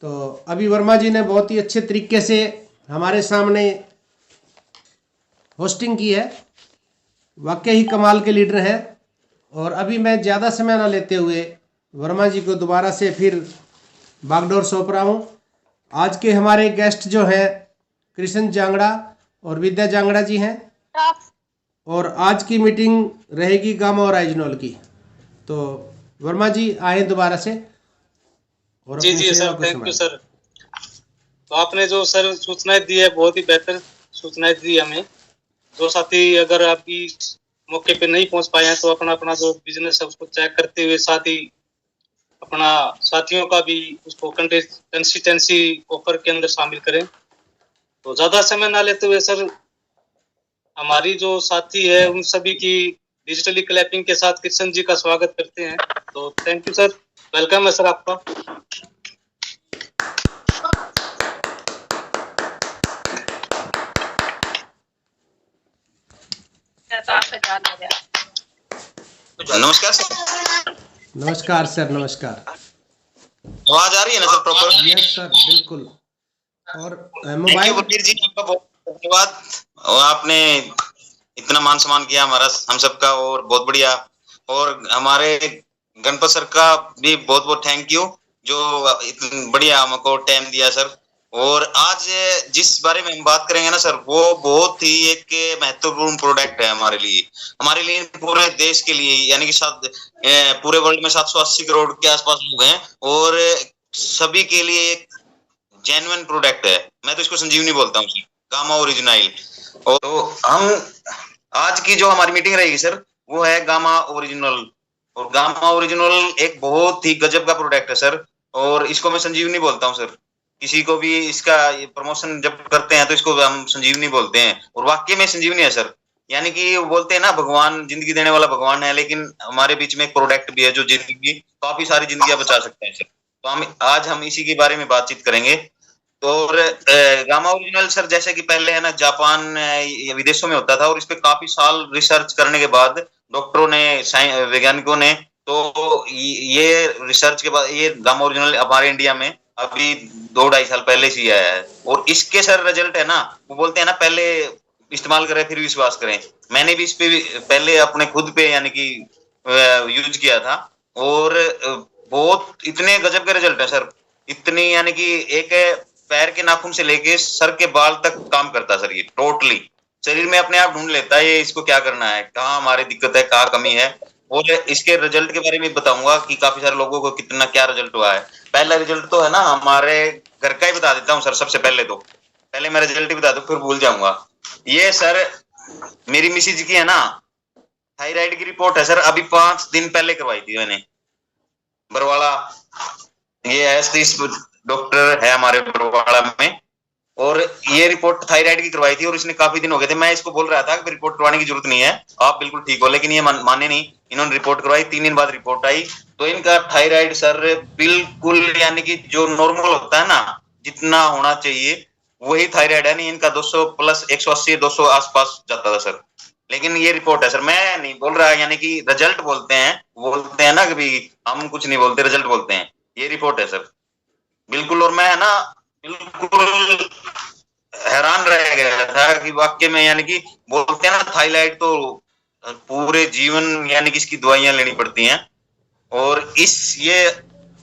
तो अभी वर्मा जी ने बहुत ही अच्छे तरीके से हमारे सामने होस्टिंग की है। वाकई ही कमाल के लीडर हैं। और अभी मैं ज़्यादा समय ना लेते हुए वर्मा जी को दोबारा से फिर बागडोर सौंप रहा हूँ। आज के हमारे गेस्ट जो हैं कृष्ण जांगड़ा और विद्या जांगड़ा जी हैं, और आज की मीटिंग रहेगी गामा और आइजनॉल की। तो वर्मा जी आए दोबारा से और जी अपनी जी सेवा सर, को थैंक यू संभालें। सर। तो आपने जो सर सूचनाएं दी है, बहुत ही बेहतर सूचनाएं दी हमें। जो साथी अगर आपकी मौके पे नहीं पहुंच पाए हैं तो अपना अपना जो बिजनेस है उसको चेक करते हुए साथ ही अपना साथियों का भी उसको कंसिस्टेंसी ऑफर के अंदर शामिल करें। तो ज्यादा समय ना लेते हुए सर, हमारी जो साथी है उन सभी की डिजिटली क्लैपिंग के साथ कृष्ण जी का स्वागत करते हैं। तो थैंक यू सर, वेलकम है सर आपका। नमस्कार सर। नमस्कार सर, नमस्कार। आवाज आ रही है ना सर प्रॉपर? यस सर, बिल्कुल। और थैंक यू मोबाइल वकील जी, आपका बहुत धन्यवाद। और आपने इतना मान सम्मान किया हमारा, हम सबका, और बहुत बढ़िया। और हमारे गणपत सर का भी बहुत बहुत थैंक यू, जो इतना बढ़िया हमको टाइम दिया सर। और आज जिस बारे में हम बात करेंगे ना सर, वो बहुत ही एक महत्वपूर्ण प्रोडक्ट है हमारे लिए पूरे देश के लिए। यानी कि पूरे वर्ल्ड में 780 करोड़ के आसपास लोग हैं, और सभी के लिए एक जेन्युइन प्रोडक्ट है। मैं तो इसको संजीवनी बोलता हूँ, गामा ओरिजिनाइल। और तो हम आज की जो हमारी मीटिंग रहेगी सर, वो है गामा ओरिजिनल। और गामा ओरिजिनल एक बहुत ही गजब का प्रोडक्ट है सर, और इसको मैं संजीवनी बोलता हूँ सर। किसी को भी इसका प्रमोशन जब करते हैं तो इसको हम संजीवनी बोलते हैं, और वाकई में संजीवनी है सर। यानी कि वो बोलते हैं ना, भगवान जिंदगी देने वाला भगवान है, लेकिन हमारे बीच में एक प्रोडक्ट भी है जो जिंदगी, काफी सारी जिंदगियां बचा सकते हैं सर। तो हम इसी के बारे में बातचीत करेंगे। तो और गामा ओरिजिनल सर, जैसे कि पहले है ना जापान विदेशों में होता था, और इस पे काफी साल रिसर्च करने के बाद डॉक्टरों ने, वैज्ञानिकों ने, तो ये रिसर्च के बाद ये गामा ओरिजिनल हमारे इंडिया में अभी 2-2.5 साल पहले से ही आया है। और इसके सर रिजल्ट है ना, वो बोलते हैं ना, पहले इस्तेमाल करें फिर विश्वास करें। मैंने भी इस पे पहले अपने खुद पे यानी कि यूज किया था, और बहुत इतने गजब के रिजल्ट है सर। इतनी यानी कि एक पैर के नाखून से लेके सर के बाल तक काम करता है सर। ये टोटली शरीर में अपने आप ढूंढ लेता है ये इसको क्या करना है, कहाँ हमारी दिक्कत है, कहाँ कमी है। और इसके रिजल्ट के बारे में बताऊंगा कि काफी सारे लोगों को कितना क्या रिजल्ट हुआ है। पहला रिजल्ट तो है ना हमारे घर का ही बता देता हूँ सर। सबसे पहले मैं रिजल्ट ही बता दूं, फिर भूल जाऊंगा। ये सर मेरी मिसिज की है ना, थायराइड की रिपोर्ट है सर। अभी 5 दिन पहले करवाई थी मैंने, बरवाड़ा। ये है डॉक्टर है हमारे बरवाड़ा में, और ये रिपोर्ट थायराइड की करवाई थी, और इसने काफी दिन हो गए थे। मैं इसको बोल रहा था कि रिपोर्ट करवाने की जरूरत नहीं है, आप बिल्कुल ठीक हो, लेकिन ये माने नहीं। इन्होंने रिपोर्ट करवाई, 3 दिन बाद रिपोर्ट आई, तो इनका थायराइड सर बिल्कुल यानी कि जो नॉर्मल होता है ना, जितना होना चाहिए वही थायराइड है। नहीं, इनका 200 प्लस 180 200 आसपास जाता था सर। लेकिन ये रिपोर्ट है सर, मैं नहीं बोल रहा। यानी कि रिजल्ट बोलते हैं ना कि भाई हम कुछ नहीं बोलते, रिजल्ट बोलते हैं। ये रिपोर्ट है सर, बिल्कुल। और मैं है ना बिल्कुल हैरान रह गया था कि वाक्य में, यानी कि बोलते हैं ना थायराइड तो पूरे जीवन यानी कि इसकी दवाइयां लेनी पड़ती हैं। और ये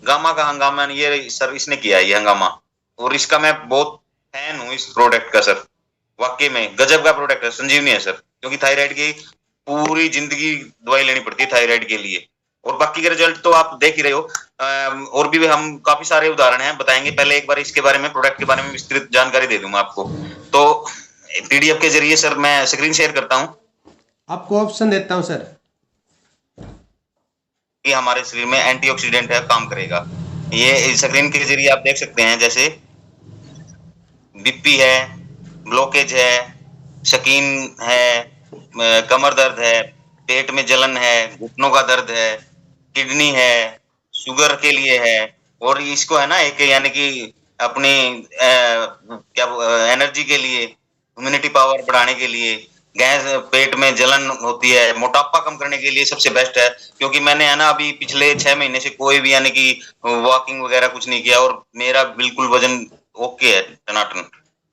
गामा का हंगामा ये सर इसने किया है, ये हंगामा। और इसका मैं बहुत फैन हूँ इस प्रोडक्ट का सर। वाकई में गजब का प्रोडक्ट है, संजीवनी है सर। क्योंकि थायराइड की पूरी जिंदगी दवाई लेनी पड़ती है थायराइड के लिए। और बाकी के रिजल्ट तो आप देख ही रहे हो। और भी हम काफी सारे उदाहरण हैं, बताएंगे। पहले एक बार इसके बारे में, प्रोडक्ट के बारे में विस्तृत जानकारी दे दूंगा आपको। तो पीडीएफ के जरिए सर मैं स्क्रीन शेयर करता हूँ, आपको ऑप्शन देता हूं सर। कि हमारे शरीर में एंटीऑक्सीडेंट है, काम करेगा। ये स्क्रीन के जरिए आप देख सकते हैं, जैसे बीपी है, ब्लॉकेज है, शकीन है, कमर दर्द है, पेट में जलन है, घुटनों का दर्द है, किडनी है, शुगर के लिए है। और इसको है ना एक यानी कि अपनी क्या एनर्जी के लिए, इम्यूनिटी पावर बढ़ाने के लिए, गैस, पेट में जलन होती है, मोटापा कम करने के लिए सबसे बेस्ट है। क्योंकि मैंने है ना अभी पिछले 6 महीने से कोई भी यानी कि वॉकिंग वगैरह कुछ नहीं किया और मेरा बिल्कुल वजन ओके है टनाटन।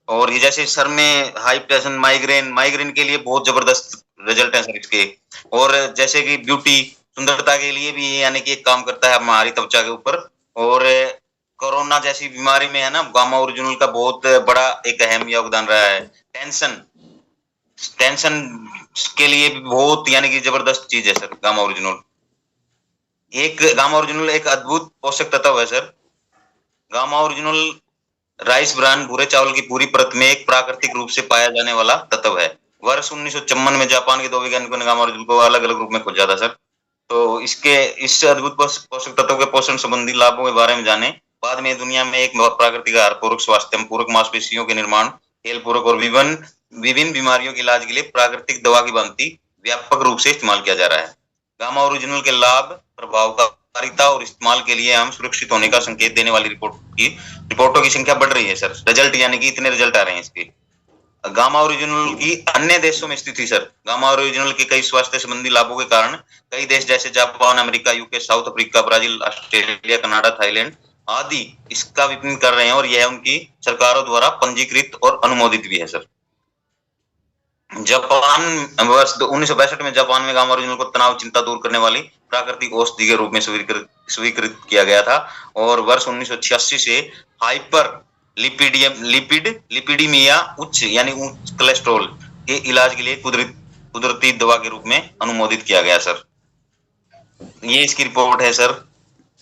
और ये जैसे सर में हाई टेंशन माइग्रेन के लिए बहुत जबरदस्त रिजल्ट है सर इसके। और जैसे कि ब्यूटी सुंदरता के लिए भी यानी कि एक काम करता है हमारी त्वचा के ऊपर। और कोरोना जैसी बीमारी में है ना गामा ओरिजिनल का बहुत बड़ा एक अहम योगदान रहा है। टेंशन के लिए भी बहुत यानी कि जबरदस्त चीज है sir gamma original. Gamma original एक अद्भुत पोषक तत्व है sir. Gamma original rice bran भूरे चावल की पूरी परत में एक प्राकृतिक रूप से पाया जाने वाला तत्व है। वर्ष 1954 में जापान के 2 वैज्ञानिकों ने गामा ओरिजिनल को अलग अलग रूप में खोजा था सर। तो इस अद्भुत पोषक तत्वों के पोषण संबंधी लाभों के बारे में जाने। बाद में दुनिया में एक प्राकृतिक आहार, पूरक स्वास्थ्य, पूरक मांसपेशियों के निर्माण, खेल पूरक और विभिन्न बीमारियों के इलाज के लिए प्राकृतिक दवा की भांति व्यापक रूप से इस्तेमाल किया जा रहा है। गामा ओरिजिनल के लाभ, प्रभावकारिता और इस्तेमाल के लिए हम सुरक्षित होने का संकेत देने वाली रिपोर्टों की संख्या बढ़ रही है सर। रिजल्ट यानी कि इतने रिजल्ट आ रहे हैं इसके। गामा ओरिजिनल की अन्य देशों में स्थिति सर। गामा ओरिजिनल के कई स्वास्थ्य संबंधी लाभों के कारण कई देश जैसे Japan, America, UK, south Africa, Brazil, Australia, Canada, Thailand आदि इसका विपणन कर रहे हैं और यह उनकी सरकारों द्वारा पंजीकृत और अनुमोदित भी है सर। जापान वर्ष 1962 में जापान में गामा ओरिजिनल को तनाव चिंता दूर करने वाली प्राकृतिक औषधि के रूप में स्वीकृत किया गया था। और वर्ष 1986 से हाइपर लिपिडीमिया उच्च यानी उच्च कोलेस्ट्रॉल के इलाज के लिए कुदरती दवा के रूप में अनुमोदित किया गया सर। ये इसकी रिपोर्ट है सर।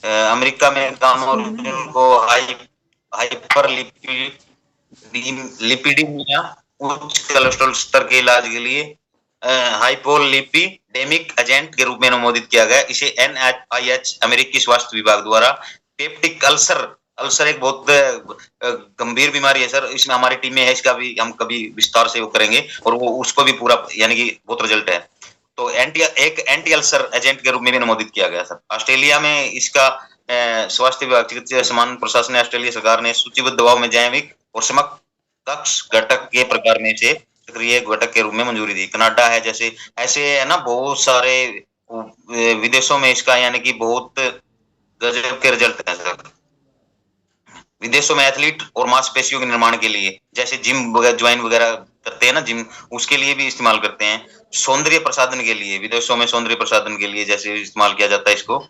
अमेरिका में गामा ओरिजिनल को हाइपर लिपिडीमिया उच्च कोलेस्ट्रॉल स्तर के इलाज के लिए हाइपोलिपिडेमिक एजेंट के रूप में अनुमोदित किया गया। इसे NIH अमेरिकी स्वास्थ्य विभाग द्वारा पेप्टिक अल्सर एक बहुत गंभीर बीमारी है सर। इसमें हमारी टीम में है, इसका भी हम कभी विस्तार से वो करेंगे और वो उसको भी पूरा यानी कि बहुत रिजल्ट है। तो एंटी अल्सर एजेंट के रूप में भी अनुमोदित किया गया सर। ऑस्ट्रेलिया में इसका स्वास्थ्य विभाग, चिकित्सा सामान्य प्रशासन ऑस्ट्रेलिया सरकार ने सूचीबद्ध दवाओं में जैविक और समकक्ष घटक के प्रकार में से सक्रिय घटक के रूप में मंजूरी दी। कनाडा है, जैसे ऐसे है ना बहुत सारे विदेशों में इसका यानी कि बहुत गजब के रिजल्ट है सर। विदेशों में एथलीट और मांसपेशियों के निर्माण के लिए जैसे जिम ज्वाइन वगैरह करते हैं ना, जिम उसके लिए भी इस्तेमाल करते हैं। सौंदर्य प्रसाधन के लिए विदेशों में सौंदर्य प्रसाधन के लिए जैसे इस्तेमाल किया जाता है इसको।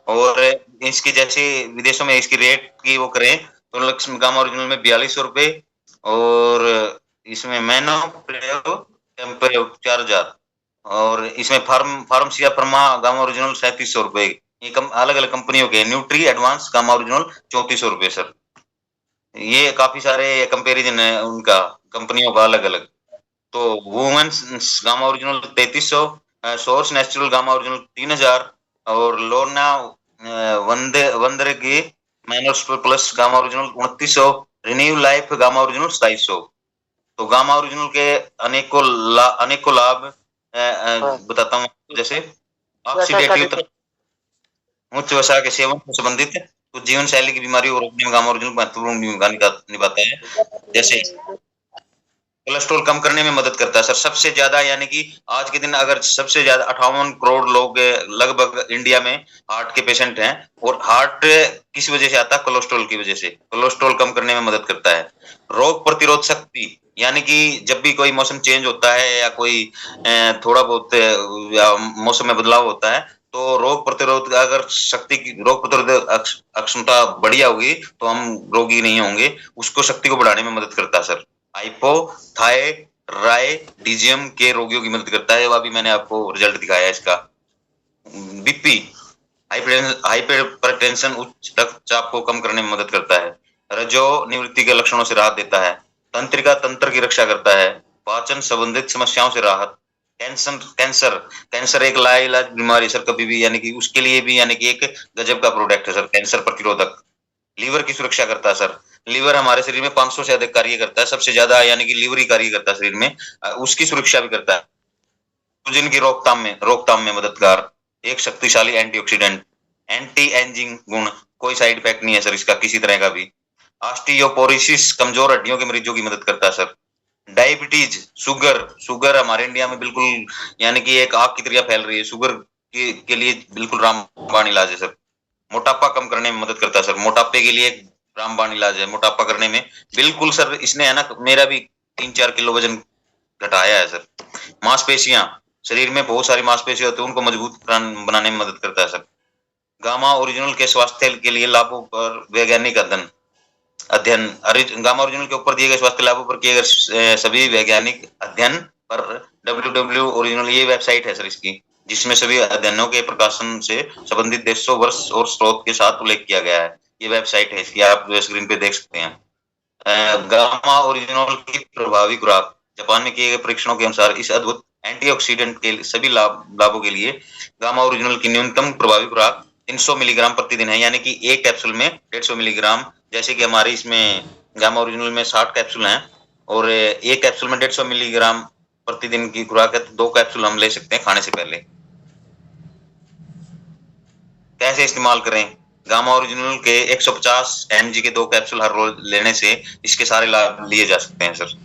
और इसकी जैसे विदेशों में इसकी रेट की वो करें तो लक्ष्मी गामा ओरिजिनल में 4200 रुपए और इसमें मैनो 4000 और इसमें फार्मसिया फर्मा गामा ओरिजिनल 3700 रुपए। ये अलग अलग कंपनियों के। न्यूट्री एडवांस गामा ओरिजिनल 3400 रुपए सर। ये काफी सारे कंपैरिजन है उनका कंपनियों का अलग अलग। तो women's gamma original 3300, source natural gamma original 3000 और लोरना वंदर की minus plus gamma original 2900, renew life gamma original 2700। तो गामा ओरिजिनल के अनेकों लाभ बताता हूँ। जैसे ऑक्सीडेटिव उच्च वसा के सेवन से संबंधित तो जीवन शैली की बीमारियों को रोकने में गामा ओरिजिनल महत्वपूर्ण भूमिका निभाता है। जैसे कोलेस्ट्रॉल कम करने में मदद करता है सर। सबसे ज्यादा यानी कि आज के दिन अगर सबसे ज्यादा 58 करोड़ लोग लगभग इंडिया में हार्ट के पेशेंट हैं। और हार्ट किस वजह से आता है? कोलेस्ट्रॉल की वजह से। कोलेस्ट्रॉल कम करने में मदद करता है। रोग प्रतिरोध शक्ति यानी कि जब भी कोई मौसम चेंज होता है या कोई थोड़ा बहुत मौसम में बदलाव होता है तो रोग प्रतिरोध अगर शक्ति की रोग प्रतिरोध क्षमता बढ़िया होगी तो हम रोगी नहीं होंगे। उसको शक्ति को बढ़ाने में मदद करता है सर। हाइपोथायराइडिज्म के रोगियों की मदद करता है। अभी मैंने आपको रिजल्ट दिखाया है इसका। बीपी हाइपरटेंशन उच्च रक्तचाप को कम करने में मदद करता है। रजो निवृत्ति के लक्षणों से राहत देता है। तंत्र की रक्षा करता है। पाचन संबंधित समस्याओं से राहत। कैंसर एक लाइलाज बीमारी सर कभी भी यानी कि उसके लिए भी यानी कि एक गजब का प्रोडक्ट है सर। कैंसर प्रतिरोधक। लीवर की सुरक्षा करता है सर। लीवर हमारे शरीर में 500 से अधिक कार्य करता है। सबसे ज्यादा यानी कि लीवर ही कार्य करता है शरीर में, उसकी सुरक्षा भी करता है। सूजन की रोकथाम में मददगार। एक शक्तिशाली एंटीऑक्सीडेंट। एंटी एजिंग गुण। कोई साइड इफेक्ट नहीं है सर इसका किसी तरह का भी। ऑस्टियोपोरोसिस कमजोर हड्डियों के मरीजों की मदद करता है सर। डायबिटीज, शुगर हमारे इंडिया में बिल्कुल यानी कि एक आग की तरह फैल रही है। शुगर के लिए बिल्कुल रामबाण इलाज है सर। मोटापा कम करने में मदद करता है सर। मोटापे के लिए एक रामबाण इलाज है, मोटापा करने में बिल्कुल सर। इसने है ना मेरा भी 3-4 किलो वजन घटाया है सर। मांसपेशियां, शरीर में बहुत सारी मांसपेशियां होती है, उनको मजबूत बनाने में मदद करता है सर। गामा ओरिजिनल के स्वास्थ्य के लिए लाभों पर वैज्ञानिक अध्ययन गामा ओरिजिनल के ऊपर दिए गए स्वास्थ्य लाभों पर किए गए सभी वैज्ञानिक अध्ययन पर www ओरिजिनल ये वेबसाइट है सर इसकी, जिसमें सभी अध्ययनों के प्रकाशन से संबंधित देशों, वर्ष और स्रोत के साथ उल्लेख किया गया है। ये वेबसाइट है इसकी, आप स्क्रीन पे देख सकते हैं। गामा ओरिजिनल की प्रभावी खुराक, जापान में किए गए परीक्षणों के अनुसार इस अद्भुत एंटीऑक्सीडेंट के सभी लाभों के लिए गामा ओरिजिनल की न्यूनतम प्रभावी खुराक 300 मिलीग्राम प्रतिदिन है, यानी कि एक कैप्सूल में 150 मिलीग्राम। जैसे कि हमारी इसमें गामा ओरिजिनल में 60 कैप्सूल हैं और एक कैप्सूल में 150 मिलीग्राम प्रतिदिन की खुराक है, तो 2 कैप्सूल हम ले सकते हैं खाने से पहले। कैसे इस्तेमाल करें? गामा ओरिजिनल के 150 mg के 2 कैप्सूल हर रोज लेने से इसके सारे लाभ लिए जा सकते हैं सर।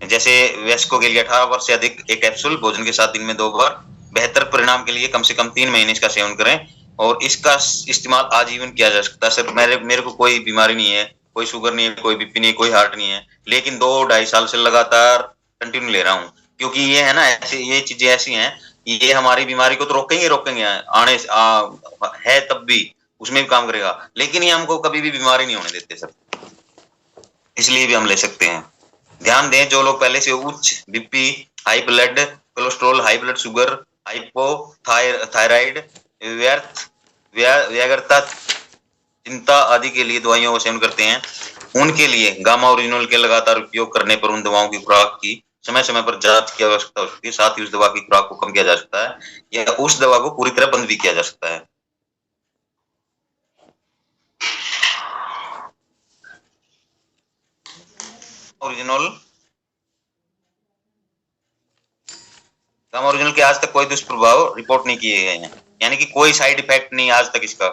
जैसे वयस्कों के लिए 18 वर्ष से अधिक एक कैप्सूल भोजन के साथ दिन में 2 बार। बेहतर परिणाम के लिए कम से कम 3 महीने इसका सेवन करें और इसका इस्तेमाल आजीवन किया जा सकता है सर। मेरे को कोई बीमारी नहीं है, कोई शुगर नहीं है, कोई बीपी नहीं है, कोई हार्ट नहीं है, लेकिन 2-2.5 साल से लगातार कंटिन्यू ले रहा हूँ, क्योंकि ये है ना ऐसे, ये चीजें ऐसी हैं, ये हमारी बीमारी को तो रोकेंगे है तब भी उसमें भी काम करेगा, लेकिन ये हमको कभी भी बीमारी नहीं होने देते सर, इसलिए भी हम ले सकते हैं। ध्यान दें, जो लोग पहले से उच्च BP, high blood cholesterol, high blood sugar, hypothyroid, व्यग्रता, चिंता आदि के लिए दवाइयों का सेवन करते हैं, उनके लिए गामा ओरिजिनल के लगातार उपयोग करने पर उन दवाओं की खुराक की समय समय पर जांच की आवश्यकता हो सकती है। साथ ही उस दवा की खुराक को कम किया जा सकता है या उस दवा को पूरी तरह बंद भी किया जा सकता है। ओरिजिनल गामा ओरिजिनल के आज तक कोई दुष्प्रभाव रिपोर्ट नहीं किए गए हैं, यानी कि कोई साइड इफेक्ट नहीं आज तक इसका।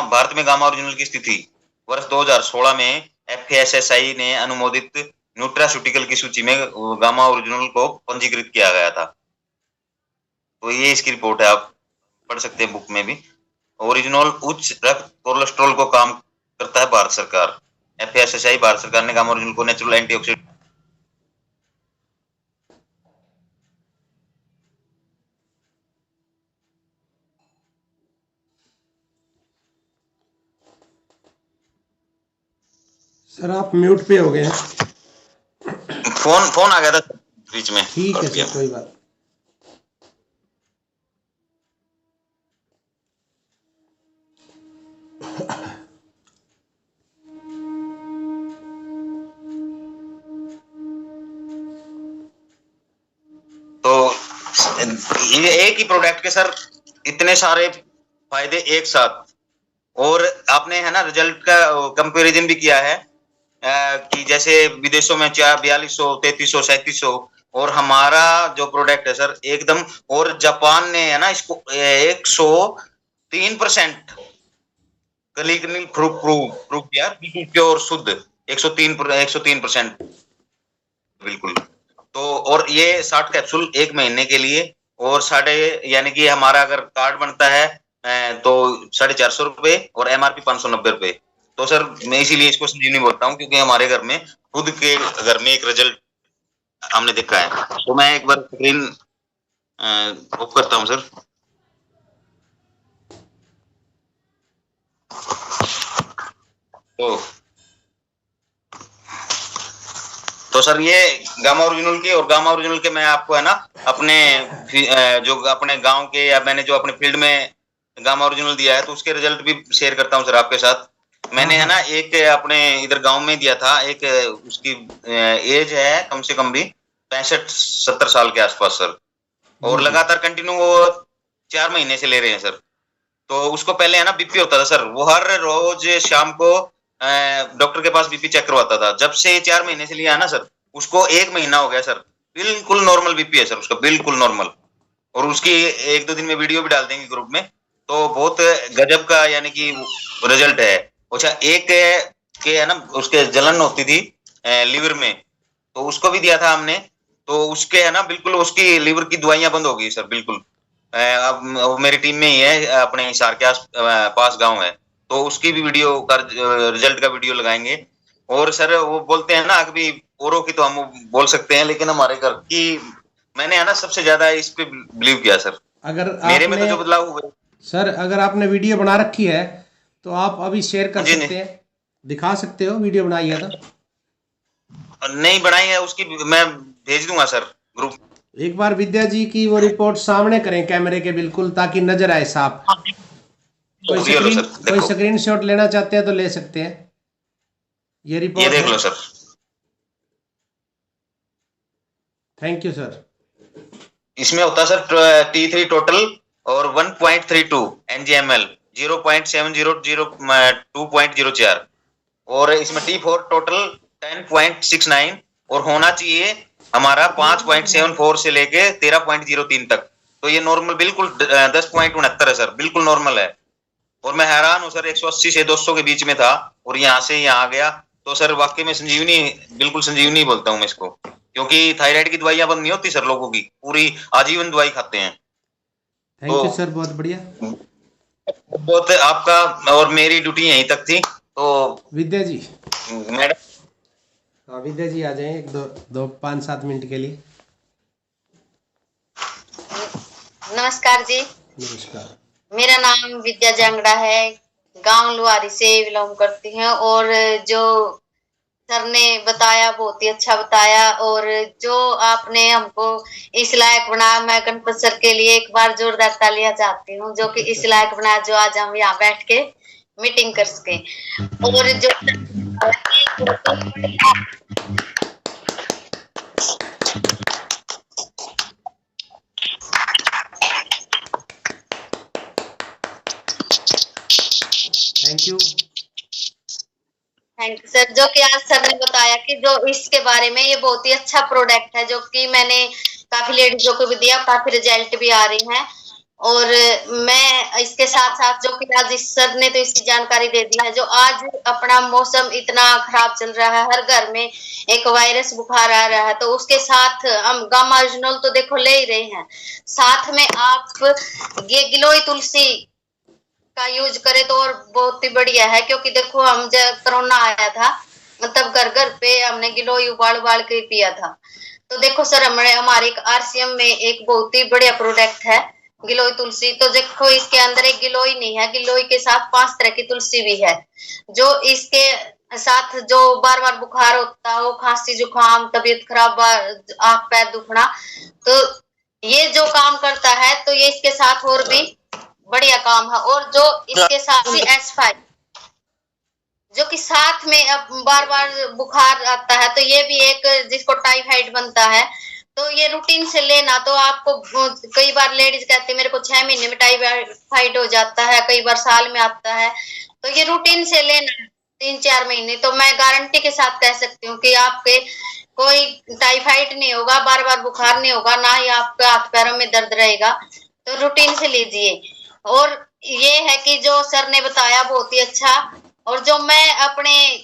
भारत में गामा ओरिजिनल की स्थिति वर्ष 2016 में FSSAI ने अनुमोदित न्यूट्रास्यूटिकल की सूची में गामा ओरिजिनल को पंजीकृत किया गया था। तो ये इसकी रिपोर्ट है, आप पढ़ सकते हैं बुक में भी। ओरिजिनल उच्च रक्त कोलेस्ट्रॉल को काम करता है। भारत सरकार FSSAI भारत सरकार ने गामा ओरिजिनल को नेचुरल एंटीऑक्सीडेंट सर आप म्यूट पे हो गए हैं। फोन आ गया था बीच में। ठीक है सर, कोई बात। तो ये एक ही प्रोडक्ट के सर इतने सारे फायदे एक साथ, और आपने है ना रिजल्ट का कंपैरिजन भी किया है कि जैसे विदेशों में 4200, 3300, 3700 और हमारा जो प्रोडक्ट है सर एकदम, और जापान ने है ना इसको 103% क्लिनिकल प्रूफ किया, बिल्कुल प्योर शुद्ध 103% बिल्कुल। तो और ये 60 कैप्सूल 1 महीने के लिए, और यानी कि हमारा अगर कार्ड बनता है तो 450 रुपए और MRP 590 रुपए। तो सर मैं इसीलिए इसको संजीवनी बोलता हूँ, क्योंकि हमारे घर में खुद के घर में एक रिजल्ट हमने देखा है। तो मैं एक बार स्क्रीन ऑफ करता हूँ सर। तो सर ये गामा ओरिजिनल की, और गामा ओरिजिनल के मैं आपको है ना अपने जो अपने गांव के या मैंने जो अपने फील्ड में गामा ओरिजिनल दिया है तो उसके रिजल्ट भी शेयर करता हूं सर आपके साथ। मैंने है ना एक अपने इधर गांव में दिया था, एक उसकी एज है कम से कम भी 65-70 साल के आसपास सर, और लगातार कंटिन्यू वो 4 महीने से ले रहे हैं सर। तो उसको पहले है ना बीपी होता था सर, वो हर रोज शाम को डॉक्टर के पास बीपी चेक करवाता था। जब से 4 महीने से लिया है ना सर, उसको 1 महीना हो गया सर, बिल्कुल नॉर्मल बीपी है सर उसका, बिल्कुल नॉर्मल। और उसकी 1-2 दिन में वीडियो भी डाल देंगे ग्रुप में। तो बहुत गजब का यानी कि रिजल्ट है। अच्छा, एक के है ना उसके जलन होती थी लीवर में, तो उसको भी दिया था हमने। तो उसके है ना बिल्कुल उसकी लीवर की दवाइयां बंद हो गई सर बिल्कुल। अब वो मेरी टीम में ही है, अपने हिसार के पास गांव है, तो उसकी भी वीडियो का रिजल्ट का वीडियो लगाएंगे। और सर वो बोलते हैं ना कभी औरों की तो हम बोल सकते हैं, लेकिन हमारे घर की मैंने है ना सबसे ज्यादा इस पे बिलीव किया सर। अगर मेरे में तो आपने जो बदलाव हुए सर, अगर आपने वीडियो बना रखी है तो आप अभी शेयर कर जी सकते हैं, दिखा सकते हो वीडियो बनाई है तो। नहीं बनाई है उसकी, मैं भेज दूंगा सर ग्रुप। एक बार विद्या जी की वो रिपोर्ट सामने करें कैमरे के बिल्कुल, ताकि नजर आए साफ। ये लो सर, कोई देखो स्क्रीन शॉट लेना चाहते हैं तो ले सकते हैं। ये ये रिपोर्ट देख है। लो सर। Thank you sir. इसमें होता है सर T3 टोटल और 1.32 NGML 0.702.04, और इसमें T4 टोटल 10.69 और होना चाहिए हमारा 5.74 से लेके 13.03 तक। तो ये नॉर्मल बिल्कुल 10.69 है सर, बिल्कुल नॉर्मल है। और मैं हैरान हूँ सर, 180 से 200 के बीच में था और यहाँ से यहाँ आ गया। तो सर वाकई में संजीवनी, बिल्कुल संजीवनी बोलता हूँ मैं इसको, क्योंकि थायराइड की दवाइयां बंद नहीं होती सर, लोगों की पूरी आजीवन दवाई खाते हैं। थैंक यू सर, बहुत बढ़िया। बहुत आपका और मेरी ड्यूटी यहीं तक थी। तो विद्या जी, मैडम, हाँ विद्या जी आ जाएं, एक दो 5-7 मिनट के लिए। नमस्कार जी। नमस्कार। मेरा नाम विद्या जांगड़ा है, गांव लुहारी से बिलोंग करती हूँ। और जो सर ने बताया बहुत ही अच्छा बताया, और जो आपने हमको इस लायक बनाया, मैं गणपत सर के लिए एक बार जोरदार तालियां चाहती हूँ, जो कि इस लायक बनाया जो आज हम यहाँ बैठ के मीटिंग कर सके। और जो थैंक यू सर, जो कि आज सर ने बताया कि जो इसके बारे में, ये बहुत ही अच्छा प्रोडक्ट है, जो कि मैंने काफी लेडीजों को भी दिया, काफी रिजल्ट भी आ रही हैं। और मैं इसके साथ साथ जो कि आज इस सर ने तो इसकी जानकारी दे दी है, जो आज अपना मौसम इतना खराब चल रहा है, हर घर में एक वायरस बुखार आ रहा है, तो उसके साथ हम गामा ओरिजिनल तो देखो ले ही रहे हैं, साथ में आप ये गिलोय तुलसी का यूज करे तो और बहुत ही बढ़िया है। क्योंकि देखो हम जब कोरोना आया था, मतलब घर घर पे हमने गिलोय उबाल उबाल के पिया था। तो देखो सर, हमारे एक RCM में एक बहुत ही बढ़िया प्रोडक्ट है गिलोय तुलसी। तो देखो इसके अंदर एक गिलोय नहीं है, गिलोय के साथ 5 तरह की तुलसी भी है, जो इसके साथ जो बार बार बुखार होता हो, खांसी जुकाम, तबीयत खराब, आंख पैर दुखना, तो ये जो काम करता है, तो ये इसके साथ और भी बढ़िया काम है। और जो इसके साथ ही S5, जो कि साथ में अब बार बार बुखार आता है, तो ये भी एक जिसको टाइफाइड बनता है, तो ये रूटीन से लेना। तो आपको कई बार लेडीज कहती है मेरे को 6 महीने में टाइफाइड हो जाता है, कई बार साल में आता है, तो ये रूटीन से लेना 3-4 महीने, तो मैं गारंटी के साथ कह सकती हूँ कि आपके कोई टाइफाइड नहीं होगा, बार बार बुखार नहीं होगा, ना ही आपके हाथ पैरों में दर्द रहेगा। तो रूटीन से लीजिए। और ये है कि जो सर ने बताया बहुत ही अच्छा, और जो मैं अपने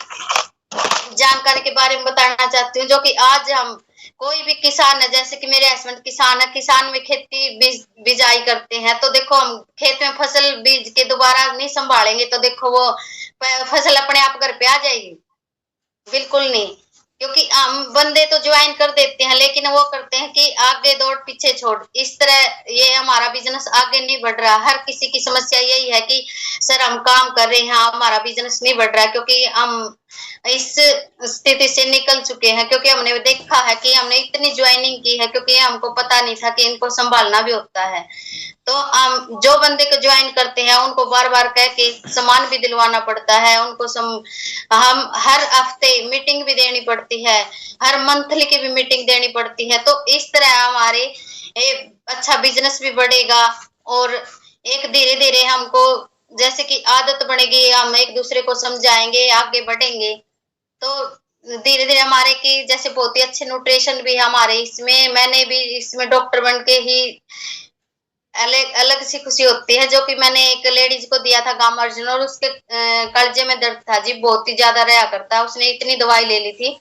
जानकारी के बारे में बताना चाहती हूँ, जो कि आज हम कोई भी किसान है, जैसे कि मेरे हस्बैंड किसान है, किसान में खेती बिजाई करते हैं, तो देखो हम खेत में फसल बीज के दोबारा नहीं संभालेंगे, तो देखो वो फसल अपने आप घर पे आ जाएगी? बिल्कुल नहीं। क्योंकि हम बंदे तो ज्वाइन कर देते हैं, लेकिन वो करते हैं कि आगे दौड़ पीछे छोड़, इस तरह ये हमारा बिजनेस आगे नहीं बढ़ रहा। हर किसी की समस्या यही है कि सर हम काम कर रहे हैं, हमारा बिजनेस नहीं बढ़ रहा है, क्योंकि हम इस स्थिति से निकल चुके हैं। क्योंकि हमने देखा है कि हमने इतनी ज्वाइनिंग की है, क्योंकि हमको पता नहीं था कि इनको संभालना भी होता है। तो हम जो बंदे को ज्वाइन करते हैं, उनको बार बार कह के सामान भी दिलवाना पड़ता है, उनको हम हर हफ्ते मीटिंग भी देनी पड़ती है, हर मंथली की भी मीटिंग देनी पड़ती है। तो इस तरह हमारे अच्छा बिजनेस भी बढ़ेगा, और एक धीरे धीरे हमको जैसे कि आदत बनेगी, हम एक दूसरे को समझाएंगे, आगे बढ़ेंगे, तो धीरे धीरे हमारे की जैसे बहुत ही अच्छे न्यूट्रिशन भी हमारे इसमें, मैंने भी इसमें डॉक्टर बन के ही अलग अलग सी खुशी होती है, जो कि मैंने एक लेडीज को दिया था गामा अर्जुन, और उसके कब्जे में दर्द था जी, बहुत ही ज्यादा रहा करता है। उसने इतनी दवाई ले ली थी,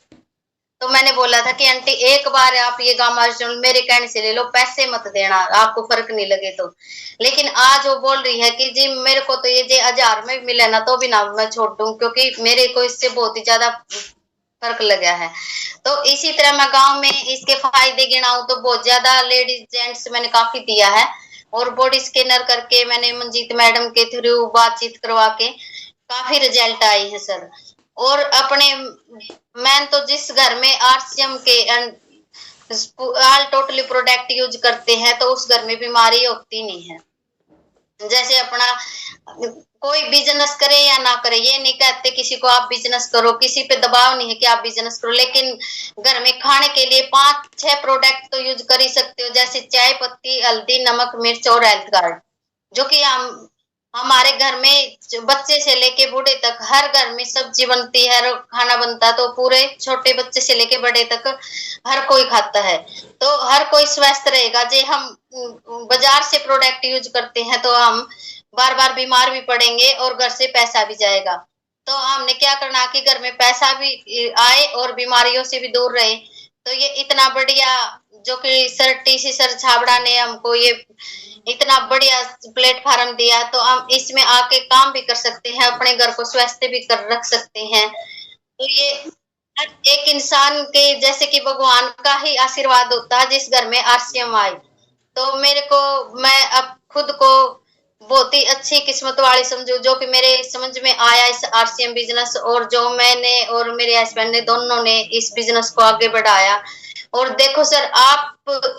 तो मैंने बोला था कि आंटी एक बार आप ये गामा अर्जुन मेरे कहने से ले लो, पैसे मत देना, आपको फर्क नहीं लगे तो। लेकिन आज वो बोल रही है कि जी मेरे को तो ये जे 1000 में मिले ना तो भी ना मैं छोड़ दूं, क्योंकि मेरे को इससे बहुत ही ज्यादा फर्क लगा है। तो इसी तरह मैं गांव में इसके फायदे गिनाऊं तो बहुत ज्यादा लेडीज जेंट्स मैंने काफी दिया है, और बॉडी स्कैनर करके मैंने मंजीत मैडम के थ्रू बातचीत करवा के काफी रिजल्ट आई है सर। और अपने मैं तो जिस घर में आरसीएम के ऑल टोटली प्रोडक्ट यूज करते हैं तो उस घर में बीमारी होती नहीं है। जैसे अपना कोई बिजनेस करे या ना करे, ये नहीं कहते किसी को आप बिजनेस करो, किसी पे दबाव नहीं है कि आप बिजनेस करो, लेकिन घर में खाने के लिए 5-6 प्रोडक्ट तो यूज कर ही सकते हो, जैसे चाय पत्ती, हल्दी, नमक, मिर्च और हेल्थ कार्ड, जो कि हमारे घर में बच्चे से लेके बूढ़े तक हर घर में सब्जी बनती है, खाना बनता है, तो पूरे छोटे बच्चे से लेके बड़े तक हर कोई खाता है, तो हर कोई स्वस्थ रहेगा। जे हम बाजार से प्रोडक्ट यूज करते हैं तो हम बार बार बीमार भी पड़ेंगे और घर से पैसा भी जाएगा। तो हमने क्या करना कि घर में पैसा भी आए और बीमारियों से भी दूर रहे। तो ये इतना बढ़िया जो कि सर टीसी सर छाबड़ा ने हमको ये इतना बढ़िया प्लेटफॉर्म दिया, तो हम इसमें आके काम भी कर सकते हैं, अपने घर को स्वस्थ भी कर रख सकते हैं। तो ये एक इंसान के जैसे कि भगवान का ही आशीर्वाद होता है जिस घर में आरसीएम आए। तो मेरे को मैं अब खुद को बहुत ही अच्छी किस्मत वाली समझू, जो कि मेरे समझ में आया इस आरसीएम बिजनेस, और जो मैंने और मेरे हस्बैंड ने दोनों ने इस बिजनेस को आगे बढ़ाया। और देखो सर, आप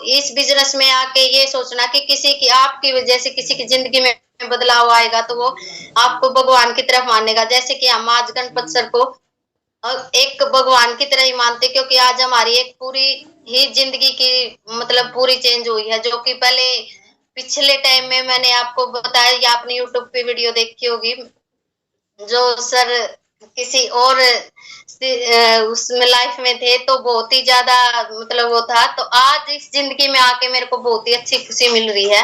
इस बिजनेस में आके ये सोचना कि किसी की आपकी वजह से किसी की जिंदगी में बदलाव आएगा तो वो आपको भगवान की तरफ मानेगा। जैसे कि हम आज गणपत सर को एक भगवान की तरह ही मानते, क्योंकि आज हमारी एक पूरी ही जिंदगी की मतलब पूरी चेंज हुई है। जो कि पहले पिछले टाइम में मैंने आपको बताया या आपने यूट्यूब पे वीडियो देखी होगी, जो सर किसी और उसमें लाइफ में थे तो बहुत ही ज्यादा मतलब वो था। तो आज इस जिंदगी में आके मेरे को बहुत ही अच्छी खुशी मिल रही है,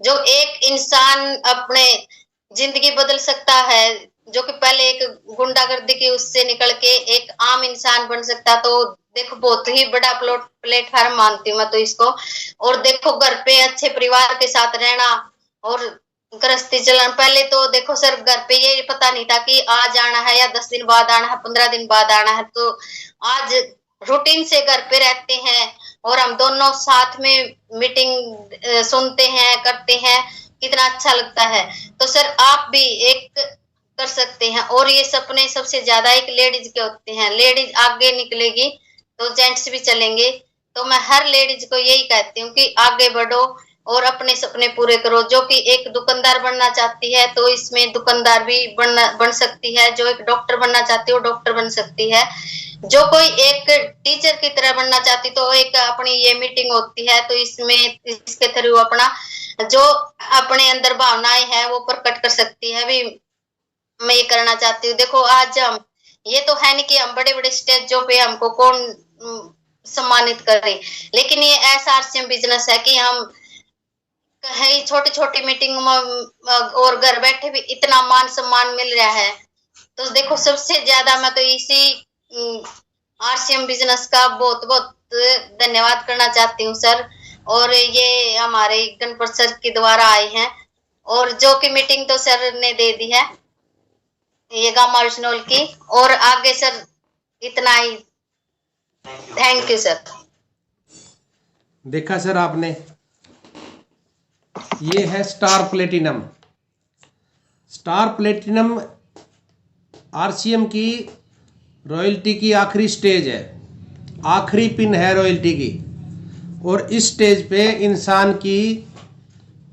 जो एक इंसान अपने जिंदगी बदल सकता है, जो कि पहले एक गुंडागर्दी की उससे निकल के एक आम इंसान बन सकता। तो देखो बहुत ही बड़ा प्लेटफॉर्म मानती हूँ मैं तो इसको। और देखो घर पे अच्छे परिवार के साथ रहना और गृहस्थी चलन, पहले तो देखो सर घर पे ये पता नहीं था कि आज आना है या 10 दिन बाद आना है, 15 दिन बाद आना है। तो आज रूटीन से घर पे रहते हैं और हम दोनों साथ में मीटिंग सुनते हैं, करते हैं, कितना अच्छा लगता है। तो सर आप भी एक कर सकते हैं, और ये सपने सबसे ज्यादा एक लेडीज के होते हैं। लेडीज आगे निकलेगी तो जेंट्स भी चलेंगे। तो मैं हर लेडीज को यही कहती हूँ कि आगे बढ़ो और अपने सपने पूरे करो। जो कि एक दुकानदार बनना चाहती है तो इसमें दुकानदार भी बन सकती है, जो एक डॉक्टर बनना चाहती है वो डॉक्टर बन सकती है, जो कोई एक टीचर की तरह बनना चाहती तो एक अपनी ये मीटिंग होती है, तो इसमें इसके थ्रू अपना जो अपने अंदर भावनाएं हैं वो प्रकट कर सकती है। भी मैं ये करना चाहती हूँ। देखो आज हम ये तो है नहीं कि हम बड़े बड़े स्टेजों पे हमको कौन सम्मानित करे, लेकिन ये ऐसा आरसीएम बिजनेस है कि हम कहीं छोटी छोटी मीटिंग में और घर बैठे भी इतना मान सम्मान मिल रहा है। तो देखो सबसे ज्यादा मैं तो इसी आरसीएम बिजनेस का बहुत बहुत धन्यवाद करना चाहती हूँ सर। और ये हमारे गणपत सर के द्वारा आए हैं, और जो कि मीटिंग तो सर ने दे दी है ये गामा अर्जुन की। और आगे सर इतना ही, थैंक यू सर। देखा सर आपने, ये है star platinum. Star platinum RCM की रॉयल्टी की आखिरी स्टेज है, आखिरी पिन है रॉयल्टी की। और इस स्टेज पे इंसान की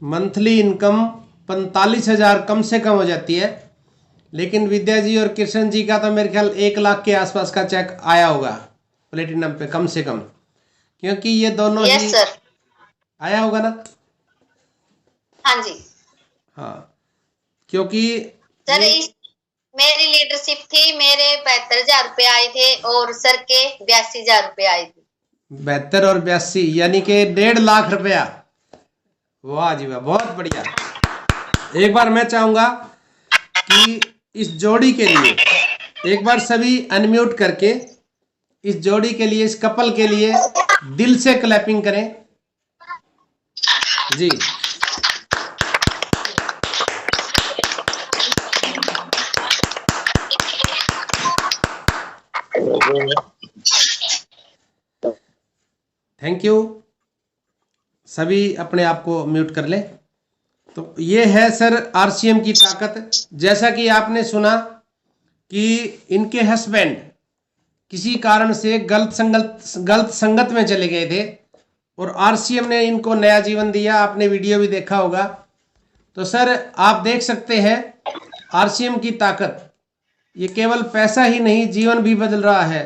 मंथली इनकम 45,000 कम से कम हो जाती है। लेकिन विद्या जी और कृष्ण जी का तो मेरे ख्याल 1 लाख के आसपास का चेक आया होगा प्लेटिनम पे कम से कम, क्योंकि ये दोनों ही सर आया होगा ना। हाँ जी, हाँ, क्योंकि सर मेरी लीडरशिप थी, मेरे 72,000 रुपए आए थे और सर के 82,000 रुपए आए थे। 72 और 82 यानी कि 1.5 लाख रुपया वाह जी वाह, बहुत बढ़िया। एक बार मैं चाहूंगा कि इस जोड़ी के लिए एक बार सभी अनम्यूट करके इस जोड़ी के लिए, इस कपल के लिए दिल से क्लैपिंग करें जी। Thank you. सभी अपने आप को म्यूट कर लें। तो ये है सर आरसीएम की ताकत। जैसा कि आपने सुना कि इनके हस्बैंड किसी कारण से गलत संगत में चले गए थे और आरसीएम ने इनको नया जीवन दिया। आपने वीडियो भी देखा होगा। तो सर आप देख सकते हैं आरसीएम की ताकत। ये केवल पैसा ही नहीं, जीवन भी बदल रहा है,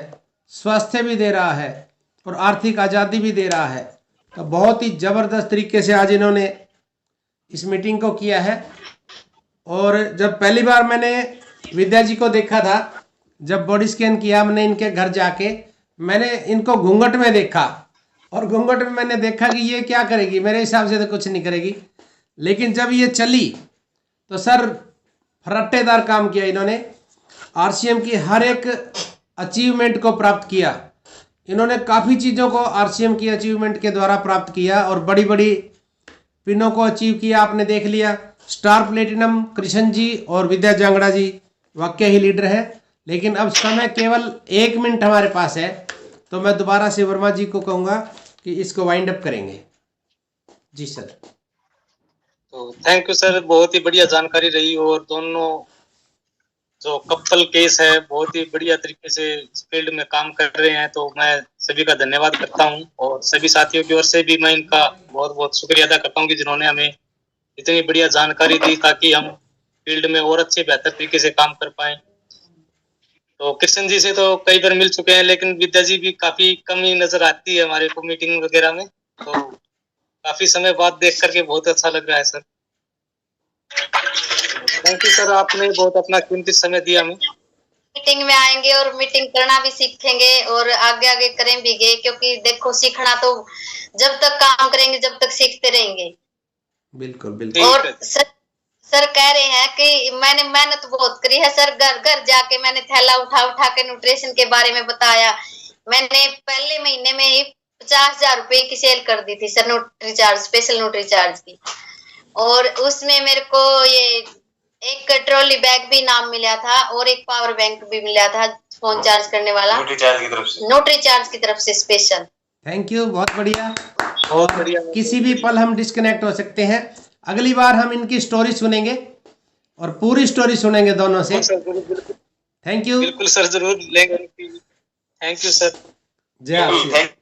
स्वास्थ्य भी दे रहा है और आर्थिक आज़ादी भी दे रहा है। तो बहुत ही ज़बरदस्त तरीके से आज इन्होंने इस मीटिंग को किया है। और जब पहली बार मैंने विद्या जी को देखा था, जब बॉडी स्कैन किया मैंने इनके घर जाके, मैंने इनको घूंघट में देखा और घूंघट में मैंने देखा कि ये क्या करेगी, मेरे हिसाब से तो कुछ नहीं करेगी। लेकिन जब ये चली तो सर फराटेदार काम किया इन्होंने। आरसीएम की हर एक अचीवमेंट को प्राप्त किया इन्होंने। काफ़ी चीज़ों को आरसीएम की अचीवमेंट के द्वारा प्राप्त किया और बड़ी बड़ी पिनों को अचीव किया। आपने देख लिया स्टार प्लेटिनम कृष्ण जी और विद्या जांगड़ा जी वाकई ही लीडर है। लेकिन अब समय केवल 1 मिनट हमारे पास है, तो मैं दोबारा से वर्मा जी को कहूँगा कि इसको वाइंड अप करेंगे। जी सर। तो थैंक यू सर, बहुत ही बढ़िया जानकारी रही। और दोनों जो कपल केस है बहुत ही बढ़िया तरीके से इस फील्ड में काम कर रहे हैं, तो मैं सभी का धन्यवाद करता हूं। और सभी साथियों की ओर से भी मैं इनका बहुत बहुत शुक्रिया अदा करता हूं कि जिन्होंने हमें इतनी बढ़िया जानकारी दी ताकि हम फील्ड में और अच्छे बेहतर तरीके से काम कर पाए। तो कृष्ण जी से तो कई बार मिल चुके हैं, लेकिन विद्या जी भी काफी कम ही नजर आती है हमारे को मीटिंग वगैरह में। तो काफी समय बाद देख करके बहुत अच्छा लग रहा है सर। थैंक यू सर, आपने बहुत अपना कीमती समय दिया हमें। मीटिंग में आएंगे और मीटिंग करना भी सीखेंगे और आगे आगे करें भी गए, क्योंकि देखो सीखना तो जब तक काम करेंगे जब तक सीखते रहेंगे। बिल्कुल बिल्कुल। और सर कह रहे हैं कि मैंने मेहनत बहुत करी है सर। घर घर जाके मैंने थैला उठा उठा के न्यूट्रिशन के बारे में बताया। मैंने पहले महीने में ही 50,000 रुपए की सेल कर दी थी sir, nutri charge, special nutri charge की। और उसमें मेरे को ये एक ट्रॉली बैग भी इनाम मिला था और एक पावर बैंक भी मिला था फोन चार्ज करने वाला, न्यूट्री चार्ज की तरफ से स्पेशल। थैंक यू, बहुत बढ़िया। और किसी भी पल हम डिस्कनेक्ट हो सकते हैं। अगली बार हम इनकी स्टोरी सुनेंगे और पूरी स्टोरी सुनेंगे दोनों से। Thank you. बिल्कुल सर, जरूर लेंगे। Thank you sir. जय